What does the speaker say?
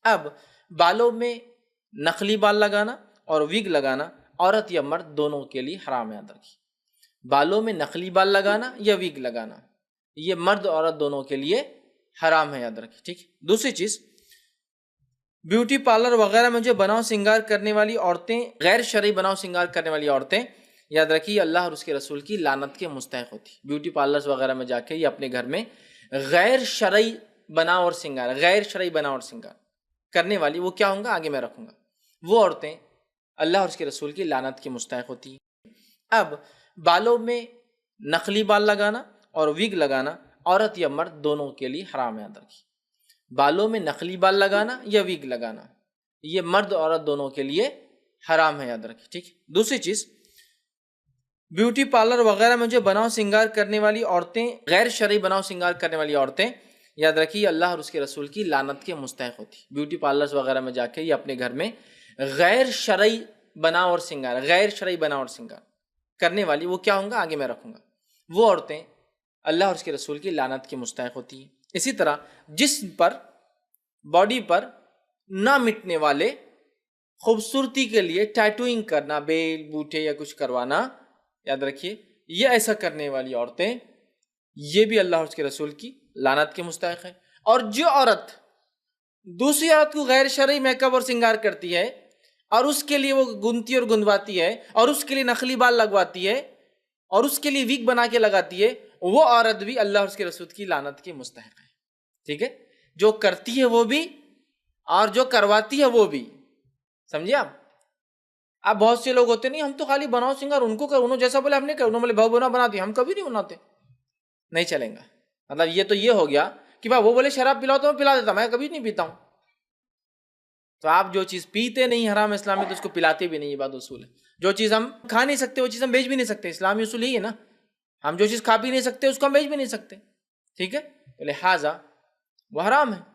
اب بالوں میں نقلی بال لگانا اور وگ لگانا عورت یا مرد دونوں کے لیے حرام ہے، یاد رکھیے۔ بالوں میں نقلی بال لگانا یا وگ لگانا یہ مرد اور عورت دونوں کے لیے حرام ہے، یاد رکھیے، ٹھیک ہے۔ دوسری چیز، بیوٹی پارلر وغیرہ میں جو بناؤ سنگار کرنے والی عورتیں، غیر شرعی بناؤ سنگار کرنے والی عورتیں، یاد رکھیے اللہ اور اس کے رسول کی لعنت کے مستحق ہوتی۔ بیوٹی پارلرز وغیرہ میں جا کے یہ اپنے گھر میں غیر شرعی بناؤ اور سنگار، غیر شرعی بناؤ اور سنگار کرنے والی، وہ کیا ہوں گا آگے میں رکھوں گا، وہ عورتیں اللہ اور اس کے رسول کی لعنت کی مستحق ہوتی۔ اب بالوں میں نقلی بال لگانا اور وگ لگانا عورت یا مرد دونوں کے لیے حرام ہے، یاد رکھیے۔ بالوں میں نقلی بال لگانا یا وگ لگانا یہ مرد اور عورت دونوں کے لیے حرام ہے، یاد رکھیے، ٹھیک ہے۔ دوسری چیز، بیوٹی پارلر وغیرہ میں جو بناؤ سنگار کرنے والی عورتیں، غیر شرعی بناؤ سنگار کرنے والی عورتیں، یاد رکھیے اللہ اور اس کے رسول کی لعنت کے مستحق ہوتی۔ بیوٹی پارلرز وغیرہ میں جا کے یہ اپنے گھر میں غیر شرعی بناؤ اور سنگار، غیر شرعی بناؤ اور سنگار کرنے والی، وہ کیا ہوں گا آگے میں رکھوں گا، وہ عورتیں اللہ اور اس کے رسول کی لعنت کی مستحق ہوتی ہیں۔ اسی طرح جسم پر، باڈی پر نہ مٹنے والے خوبصورتی کے لیے ٹیٹوئنگ کرنا، بیل بوٹے یا کچھ کروانا، یاد رکھیے یہ ایسا کرنے والی عورتیں یہ بھی اللہ اور اس کے رسول کی لعنت کے مستحق ہے۔ اور جو عورت دوسری عورت کو غیر شرعی میک اپ اور سنگار کرتی ہے اور اس کے لیے وہ گنتی اور گندواتی ہے اور اس کے لیے نقلی بال لگواتی ہے اور اس کے لیے ویگ بنا کے لگاتی ہے، وہ عورت بھی اللہ اور اس کے رسول کی لعنت کی مستحق ہے، ٹھیک ہے۔ جو کرتی ہے وہ بھی اور جو کرواتی ہے وہ بھی، سمجھے آپ؟ اب بہت سے لوگ ہوتے نہیں، ہم تو خالی بناؤ سنگار ان کو کر، انہوں جیسا بولے ہم نے کر، انہوں بولے بھاؤ بنا بنا دیا، ہم کبھی نہیں بناتے، نہیں چلیں گا۔ مطلب یہ تو یہ ہو گیا کہ بھائی وہ بولے شراب پلاؤ تو میں پلا دیتا، میں کبھی نہیں پیتا ہوں۔ تو آپ جو چیز پیتے نہیں حرام اسلام میں تو اس کو پلاتے بھی نہیں، یہ بات اصول ہے۔ جو چیز ہم کھا نہیں سکتے وہ چیز ہم بیچ بھی نہیں سکتے، اسلامی اصول یہی ہے نا، ہم جو چیز کھا بھی نہیں سکتے اس کو ہم بیچ بھی نہیں سکتے، ٹھیک ہے، تو لہٰذا وہ حرام ہے۔